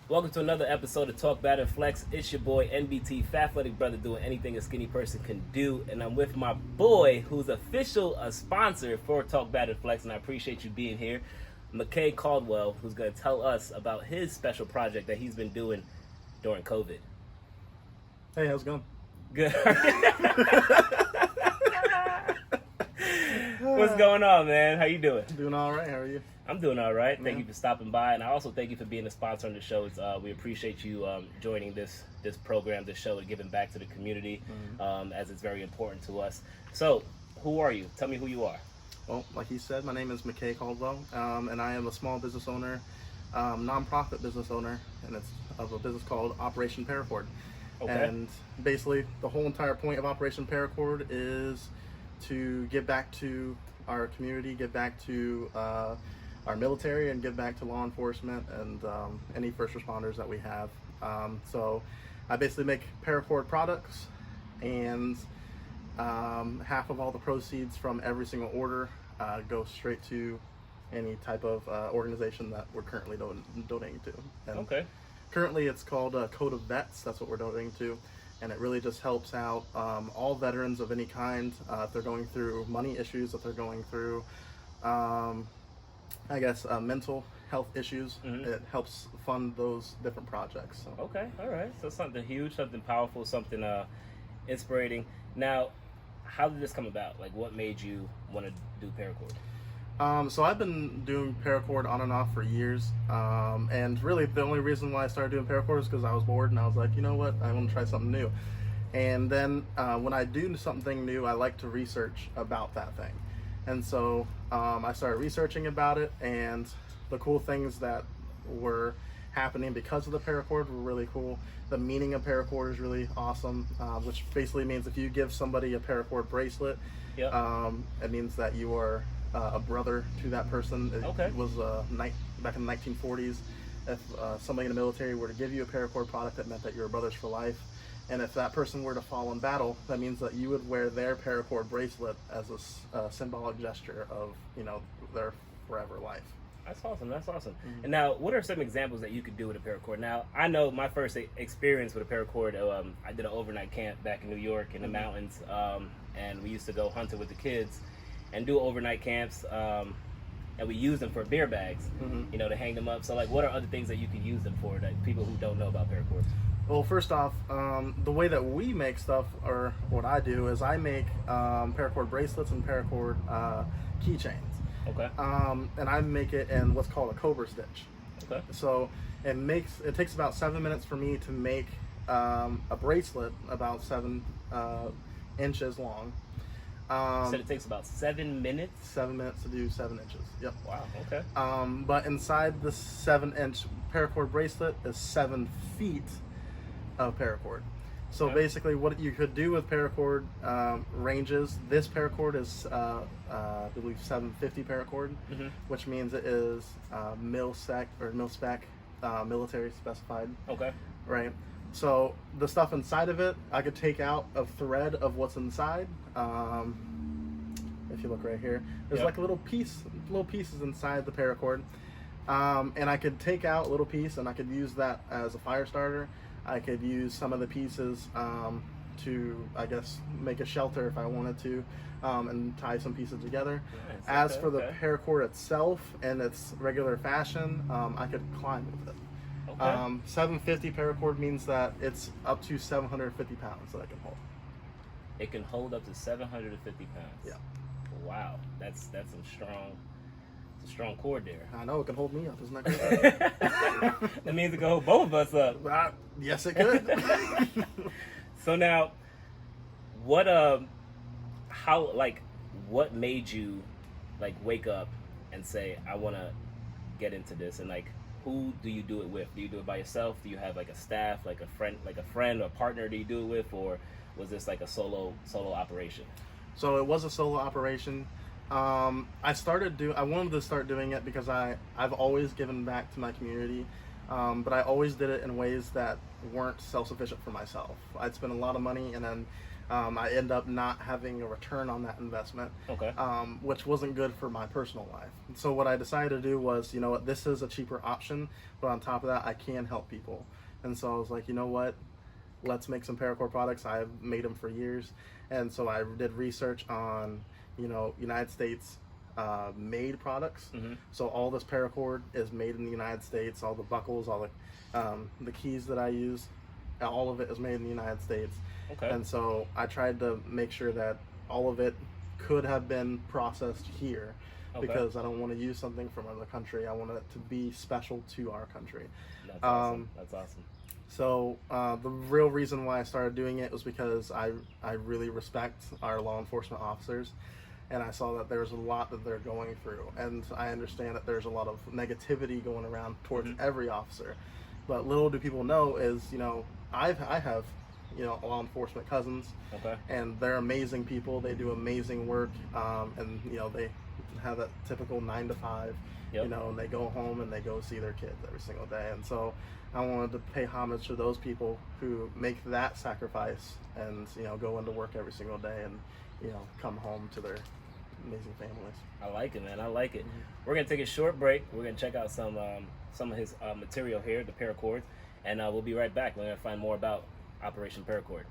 Welcome to another episode of Talk Bad and Flex. It's your boy NBT, Fat Athletic Brother, doing anything a skinny person can do. And I'm with my boy, who's official a sponsor for Talk Bad and Flex, and I appreciate you being here, Mccaycaldwell, who's going to tell us about his special project that he's been doing during COVID. Hey, how's it going? Good. What's going on, man? How you doing? Doing all right. How are you? I'm doing all right. Thank you for stopping by, and I also thank you for being a sponsor on the show. We appreciate you joining this program, this show, and giving back to the community, as it's very important to us. So, who are you? Tell me who you are. Well, like you said, my name is Mccaycaldwell, and I am a small business owner, nonprofit business owner, and it's of a business called Operation Paracord. Okay. And basically, the whole entire point of Operation Paracord is to give back to our community, give back to our military, and give back to law enforcement and any first responders that we have. So I basically make Paracord products, and half of all the proceeds from every single order go straight to any type of organization that we're currently donating to. And Okay. currently it's called Code of Vets. That's what we're donating to. And it really just helps out all veterans of any kind if they're going through money issues, if they're going through mental health issues. It helps fund those different projects. So. Okay, all right. So something huge, something powerful, something inspiring. Now, how did this come about? Like, what made you want to do Paracord? So I've been doing Paracord on and off for years, and really the only reason why I started doing Paracord is because I was bored, and I was like, you know what, I want to try something new. And then when I do something new, I like to research about that thing. And so I started researching about it, and the cool things that were happening because of the Paracord were really cool. The meaning of Paracord is really awesome, which basically means if you give somebody a Paracord bracelet, Yep. It means that you are a brother to that person. It was back in the 1940s. If somebody in the military were to give you a Paracord product, that meant that you're brothers for life. And if that person were to fall in battle, that means that you would wear their Paracord bracelet as a symbolic gesture of, their forever life. That's awesome. That's awesome. And now, what are some examples that you could do with a Paracord? Now, I know my first experience with a Paracord, I did an overnight camp back in New York in the mountains, and we used to go hunting with the kids and do overnight camps, and we used them for beer bags, to hang them up. So, like, what are other things that you could use them for, that people who don't know about Paracords? Well, first off, the way that we make stuff, or what I do, is I make Paracord bracelets and Paracord keychains. Okay. And I make it in what's called a Cobra stitch. Okay. So it takes about 7 minutes for me to make a bracelet about 7 inches long. So it takes about 7 minutes? 7 minutes to do 7 inches. Yep. Wow, okay. But inside the 7-inch Paracord bracelet is 7 feet of Paracord. So basically what you could do with Paracord ranges, this Paracord is I believe 750 Paracord, which means it is mil-spec military specified. Okay. Right. So the stuff inside of it, I could take out a thread of what's inside. If you look right here, there's like a little pieces inside the Paracord, and I could take out a little piece, and I could use that as a fire starter. I could use some of the pieces to, I guess, make a shelter if I wanted to, and tie some pieces together. Nice. As for the Paracord itself and its regular fashion, I could climb with it. Okay. 750 Paracord means that it's up to 750 pounds that I can hold. It can hold up to 750 pounds. Yeah. Wow, that's some strong cord there. I know, it can hold me up. Isn't that great? That means it can hold both of us up. Yes, it could. So now, what made you wake up and say, I want to get into this? And who do you do it with? Do you do it by yourself? Do you have a staff, a friend or partner? Do you do it with, or was this a solo operation? So it was a solo operation. I wanted to start doing it because I've always given back to my community, but I always did it in ways that weren't self-sufficient for myself. I'd spend a lot of money, and then I end up not having a return on that investment, Okay. which wasn't good for my personal life. So what I decided to do was, you know what, this is a cheaper option, but on top of that, I can help people. And so I was like, you know what, let's make some Paracord products. I've made them for years. And so I did research on, you know, United States made products. So all this Paracord is made in the United States. All the buckles, all the keys that I use, all of it is made in the United States. Okay. And so I tried to make sure that all of it could have been processed here, because I don't want to use something from another country. I want it to be special to our country. That's awesome. That's awesome. So the real reason why I started doing it was because I really respect our law enforcement officers, and I saw that there's a lot that they're going through, and I understand that there's a lot of negativity going around towards every officer. But little do people know is, you know, I have, you know, law enforcement cousins, and they're amazing people. They do amazing work, and you know, they have that typical 9 to 5, you know, and they go home and they go see their kids every single day. And so I wanted to pay homage to those people who make that sacrifice and, you know, go into work every single day and, you know, come home to their amazing families. I like it, man. I like it. We're gonna take a short break. We're gonna check out some of his material here, the Paracord, and we'll be right back. We're gonna find more about Operation Paracord.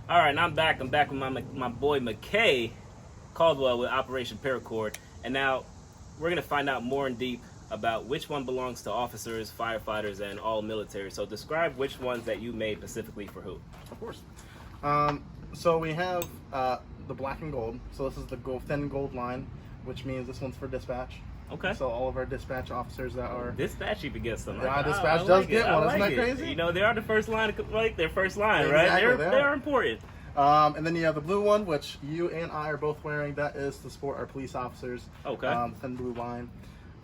All right, now I'm back with my boy McCay Caldwell with Operation Paracord, and now we're gonna find out more in deep about which one belongs to officers, firefighters, and all military. So describe which ones that you made specifically for who. Of course. So we have the black and gold. So this is the thin gold line, which means this one's for dispatch. Okay. So all of our dispatch officers that are dispatch even gets them. Yeah, dispatch does get one. Isn't that crazy? You know, they are the first line, like their first line, Exactly, right? They're important. And then you have the blue one, which you and I are both wearing. That is to support our police officers. Okay. Thin blue line.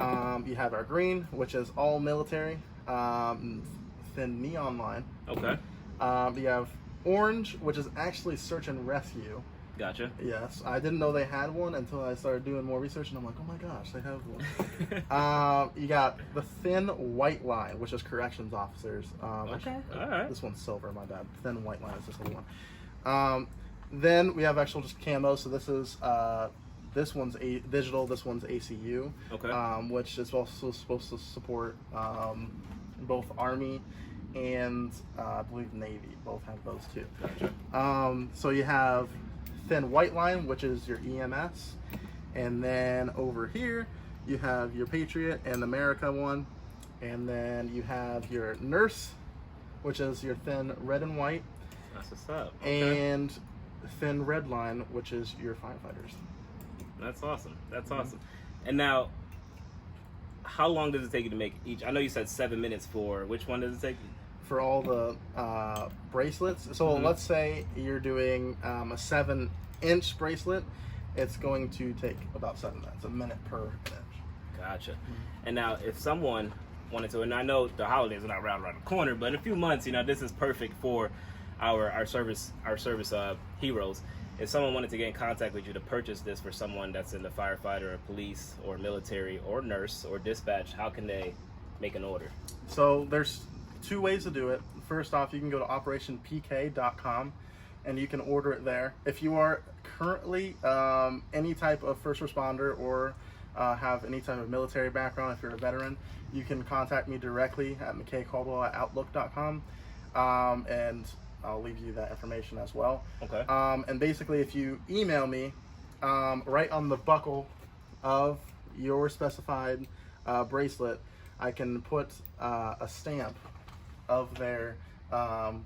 You have our green, which is all military. Thin neon line. Okay. You have orange, which is actually search and rescue. Gotcha. Yes, I didn't know they had one until I started doing more research, and I'm like, oh my gosh, they have one. You got the thin white line, which is corrections officers. Okay. All right. This one's silver, my bad. Thin white line is this little one. Then we have actual just camo. So this one's digital. This one's ACU. Okay. Which is also supposed to support both Army and I believe Navy. Both have those too. Gotcha. So you have thin white line, which is your EMS, and then over here you have your Patriot and America one, and then you have your nurse, which is your thin red and white. That's what's up. Okay. And thin red line, which is your firefighters. That's awesome. That's awesome. And now, how long does it take you to make each? I know you said 7 minutes for which one does it take? For all the bracelets. So let's say you're doing a 7-inch bracelet, it's going to take about 7 minutes, a minute per inch. Gotcha. And now, if someone wanted to, and I know the holidays are not around the corner, but in a few months, you know, this is perfect for our service heroes. If someone wanted to get in contact with you to purchase this for someone that's in the firefighter or police or military or nurse or dispatch, how can they make an order? So there's 2 ways to do it. First off, you can go to operationpk.com and you can order it there. If you are currently any type of first responder or have any type of military background, if you're a veteran, you can contact me directly at McCaycaldwell@outlook.com, and I'll leave you that information as well. Okay. And basically, if you email me, right on the buckle of your specified bracelet, I can put a stamp of their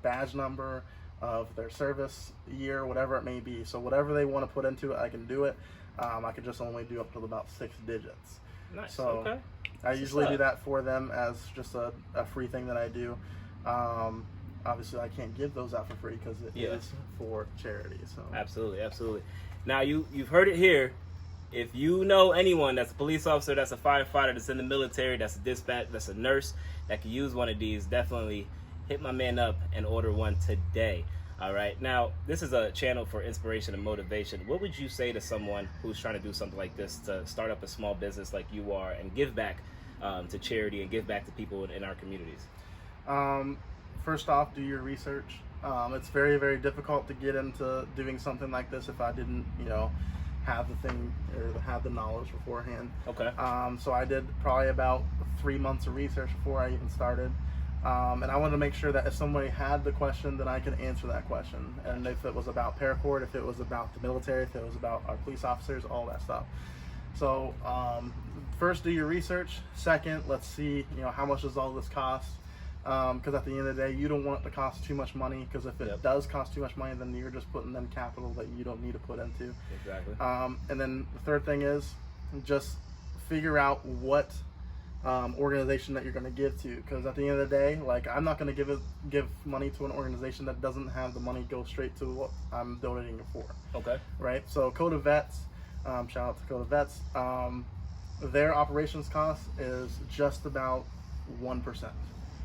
badge number, of their service year, whatever it may be. So whatever they want to put into it, I can do it. I could just only do up to about 6 digits. Nice. So Okay. I usually do that for them as just a free thing that I do. Obviously, I can't give those out for free because it is for charity. So absolutely, absolutely. Now you've heard it here. If you know anyone that's a police officer, that's a firefighter, that's in the military, that's a dispatch, that's a nurse that can use one of these, definitely hit my man up and order one today. All right. Now, this is a channel for inspiration and motivation. What would you say to someone who's trying to do something like this, to start up a small business like you are and give back to charity and give back to people in our communities? First off, do your research. It's very, very difficult to get into doing something like this if I didn't, have the thing or have the knowledge beforehand. Okay. So I did probably about 3 months of research before I even started. And I wanted to make sure that if somebody had the question, then I could answer that question. And if it was about Paracord, if it was about the military, if it was about our police officers, all that stuff. So first, do your research. Second, let's see, how much does all this cost? Because at the end of the day, you don't want it to cost too much money, because if it does cost too much money, then you're just putting them capital that you don't need to put into. Exactly. And then the third thing is just figure out what organization that you're going to give to, because at the end of the day, like, I'm not going to give money to an organization that doesn't have the money go straight to what I'm donating it for. Okay. Right. So Code of Vets, shout out to Code of Vets. Their operations cost is just about 1%.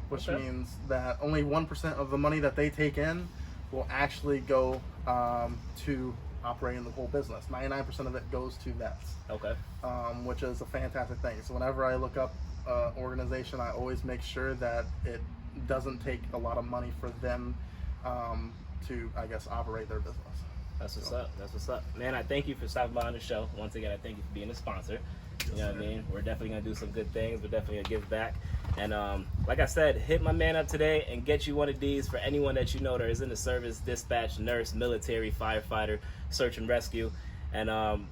Which means that only 1% of the money that they take in will actually go to operating the whole business. 99% of it goes to vets. Okay. Which is a fantastic thing. So whenever I look up an organization, I always make sure that it doesn't take a lot of money for them to, I guess, operate their business. That's what's up. That's what's up. Man, I thank you for stopping by on the show. Once again, I thank you for being a sponsor. You know what I mean? We're definitely going to do some good things. We're definitely going to give back. And like I said, hit my man up today and get you one of these for anyone that you know that is in the service, dispatch, nurse, military, firefighter, search and rescue. And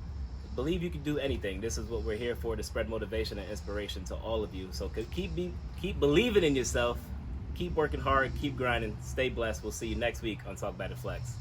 believe you can do anything. This is what we're here for, to spread motivation and inspiration to all of you. So keep believing in yourself. Keep working hard. Keep grinding. Stay blessed. We'll see you next week on Talk About It Flex.